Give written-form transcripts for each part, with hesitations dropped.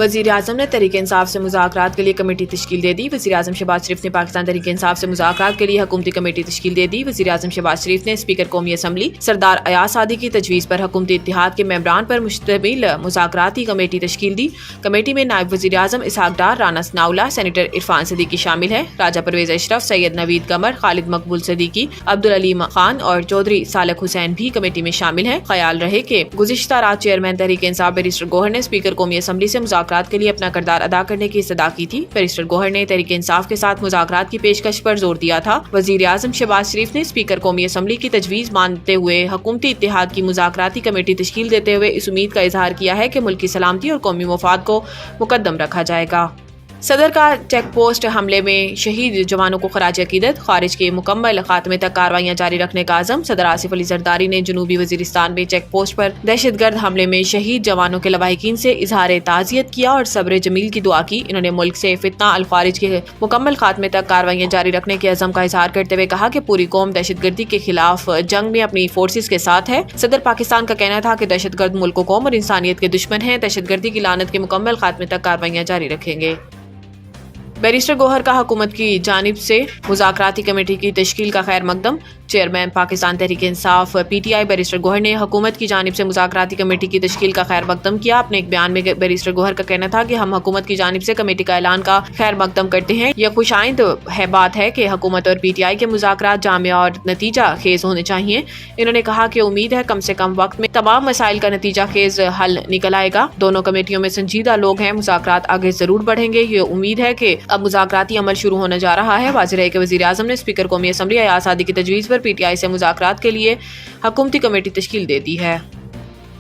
वज़ीर-ए-आज़म ने तहरीक इंसाफ से मुज़ाकरात के लिए कमेटी तश्कील दे दी। वज़ीर-ए-आज़म शहबाज शरीफ ने पाकिस्तान तहरीक इंसाफ से मुज़ाकरात के लिए हुकूमती कमेटी तश्कील दे दी। वज़ीर-ए-आज़म शहबाज शरीफ ने स्पीकर कौमी असम्बली सरदार अयाज सादी की तजवीज़ पर हुकूमती इत्तेहाद के मेंबरान पर मुश्तमिल मुज़ाकराती कमेटी तश्कील दी। कमेटी में नायब वज़ीर-ए-आज़म इसहाक डार, राना सनाउल्लाह, सेनेटर इरफान सदीकी शामिल हैं। राजा परवेज अशरफ, सैयद नवीद कमर, खालिद मकबूल सदीकी, अब्दुल अलीम खान और चौधरी सालक हुसैन भी कमेटी में शामिल हैं। ख्याल रहे कि गुज़िश्ता रात चेयरमैन तहरीक इंसाफ बैरिस्टर गौहर ने स्पीकर कौमी असम्बली से मुज़ाकरात के लिए अपना किरदार अदा करने की इस्तदा की थी। बैरिस्टर गौहर ने तहरीक इंसाफ के साथ मुज़ाकरात की पेशकश पर जोर दिया था। वज़ीर-ए-आज़म शहबाज शरीफ ने स्पीकर कौमी असम्बली की तजवीज़ मानते हुए हुकूमती इत्तेहाद की मुज़ाकराती कमेटी तश्कील देते हुए इस उम्मीद का इजहार किया है कि मुल्क की सलामती और कौमी मफाद को मुकद्दम रखा जाएगा। सदर का चेक पोस्ट हमले में शहीद जवानों को खराज अकीदत, खारिज के मुकम्मल खात्मे तक कार्रवाइयां जारी रखने का आज़म। सदर आसिफ अली जरदारी ने जनूबी वजीरिस्तान में चेक पोस्ट पर दहशतगर्द हमले में शहीद जवानों के लवाहिकीन से इजहार ताज़ियत किया और सब्र जमील की दुआ की। इन्होंने मुल्क से फितना अल खारिज के मुकम्मल खात्मे तक कार्रवाइयां जारी रखने के अज़म का इजहार करते हुए कहा कि पूरी कौम दहशतगर्दी के खिलाफ जंग में अपनी फोर्सेस के साथ है। सदर पाकिस्तान का कहना था कि दहशतगर्द मुल्क कौम और इंसानियत के दुश्मन हैं। दहशतगर्दी की लानत के मुकम्मल खात्मे तक कार्रवाइयां जारी रखेंगे। बैरिस्टर गौहर का हुकूमत की जानिब से मुज़ाकराती कमेटी की तश्कील का खैर मकदम। Chairman Pakistan Tehreek Insaf PTI barrister Gauhar ने हुकूमत की जानिब से मुज़ाकराती कमेटी की तश्कील का खैर मकदम किया। अपने एक बयान में बैरिस्टर गौहर का कहना था कि हम हुकूमत की जानिब से कमेटी का ऐलान का खैर मकदम करते हैं। यह खुशाइंद बात है कि हुकूमत और PTI के मुज़ाकरात जामिया और नतीजा खेज होने चाहिए। इन्होंने कहा कि उम्मीद है कम से कम वक्त में तमाम मसाइल का नतीजा खेज हल निकल आएगा। दोनों कमेटियों में संजीदा लोग हैं, मुज़ाकरात आगे जरूर बढ़ेंगे। ये उम्मीद है कि अब मुज़ाकराती अमल शुरू होने जा रहा है। वाज़ेह है कि वज़ीर-ए-आज़म ने स्पीकर कौमी असम्बली अयाज सादी की तजवीज़ पर PTI से मुज़ाकरात के लिए हुकूमती कमेटी तश्कील दे दी है।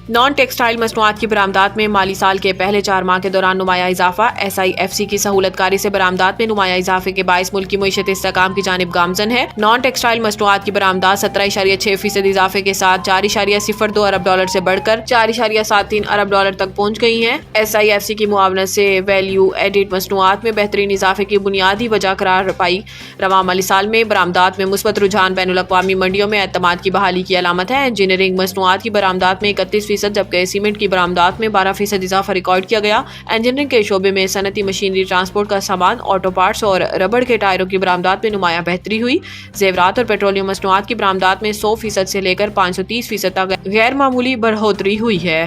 नॉन टेक्सटाइल मसनूआत की बरामदात में माली साल के पहले 4 माह के दौरान नुमाया इजाफा। SIFC की सहूलतकारी से बरामदात में नुमाया इजाफे के बाइस मुल्क की मईशत इस्तेहकाम की जानिब गामजन है। नॉन टेक्सटाइल मसनूआत की बरामदात 17.6% इजाफे के साथ $4.02 अरब से बढ़कर $4.73 अरब तक पहुँच गई हैं। SIFC की मुआवनत से वैल्यू एडिड मसनूआत में बेहतरीन इजाफे की बुनियादी वजह करार पाई। रवां माली साल में बरामदात में मुस्बत रुझान बैनुल-अक़वामी मंडियों में एतमाद की बहाली की अलामत है। इंजीनियरिंग मसनूआत की बरामदात में 31%, जबकि सीमेंट की बरामदात में 12% इजाफा रिकॉर्ड किया गया। इंजीनियरिंग के शोबे में सनती मशीनरी, ट्रांसपोर्ट का सामान, ऑटो पार्ट्स और रबड़ के टायरों की बरामदात में नुमाया बेहतरी हुई। जेवरात और पेट्रोलियम मसनूआत की बरामदात में 100% से लेकर 530% तक गैर मामूली बढ़ोतरी हुई है।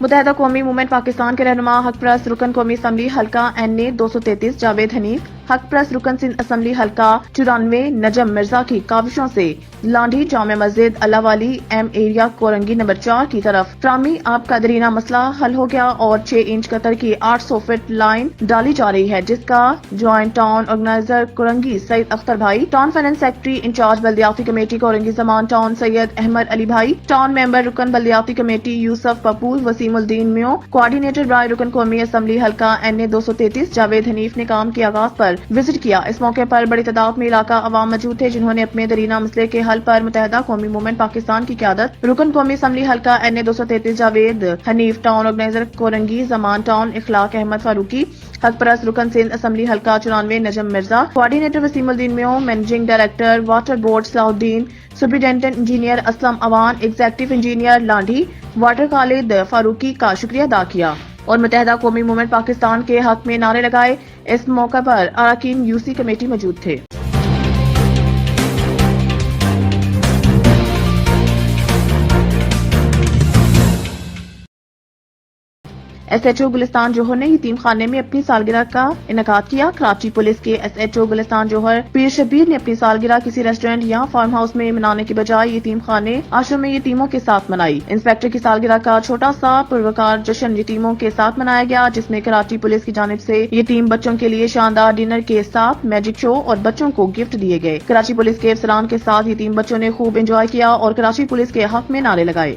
मुत्तहदा कौमी मूवमेंट पाकिस्तान के रहनुमा हक परस्त रुकन कौमी असम्बली हल्का NA 233 जावेद हनीफ, हक परस्त रुकन सिंध असम्बली हल्का 94 नजम मिर्जा की काविशों से लांढी जामे मस्जिद अल्लाह वाली M एरिया कोरंगी नंबर 4 की तरफ ट्रामी आब का दरीना मसला हल हो गया और 6 इंच कतर की 800 फीट लाइन डाली जा रही है, जिसका joint town organiser Korangi Saeed Akhtar भाई, टाउन फाइनेंस सेक्रेटरी इंचार्ज बल्दियाती कमेटी कोरंगी जमान टाउन सैयद अहमद अली भाई, टाउन मेंबर रुकन बल्दियाती कमेटी यूसुफ पपूल वसीमुद्दीन म्यो, कोऑर्डिनेटर ब्राय रुकन कौमी असम्बली हल्का NA 233 जावेद हनीफ ने काम के आगाज पर विजिट किया। इस मौके पर बड़ी तादाद में इलाका अवाम मौजूद थे, जिन्होंने अपने दरीना मसले के हल पर मुत्तहदा कौमी मूवमेंट पाकिस्तान की क़यादत रुकन कौमी असम्बली हल्का NA 233 Javed Hanif, town organiser Korangi Zaman town Ikhlaq Ahmed Farooqui, हक परस्त रुकन सिंध असम्बली हल्का 94 नजम मिर्जा, कोऑर्डिनेटर वसीमुद्दीन म्यो, managing director water board Salahuddin, superintendent engineer Aslam Awan, executive engineer Landhi water Khalid Farooqui का शुक्रिया अदा किया और मुत्तहदा कौमी मूवमेंट पाकिस्तान के हक में नारे लगाए। इस मौके पर अरकान UC कमेटी मौजूद थे। SHO गुलिस्तान जौहर ने यतीम खाने में अपनी सालगिरह का इनेकाद किया। कराची पुलिस के SHO गुलिस्तान जौहर पीर शबीर ने अपनी सालगिरह किसी रेस्टोरेंट या फार्म हाउस में मनाने के बजाय यतीम खाने आश्रम में यतीमों के साथ मनाई। इंस्पेक्टर की सालगिरह का छोटा सा पुरवकार जश्न यतीमों के साथ मनाया गया, जिसमें कराची पुलिस की जानिब से यतीम बच्चों के लिए शानदार डिनर के साथ मैजिक शो और बच्चों को गिफ्ट दिए गए। कराची पुलिस के अफसरान के साथ यतीम बच्चों ने खूब एंजॉय किया और कराची पुलिस के हक में नारे लगाए।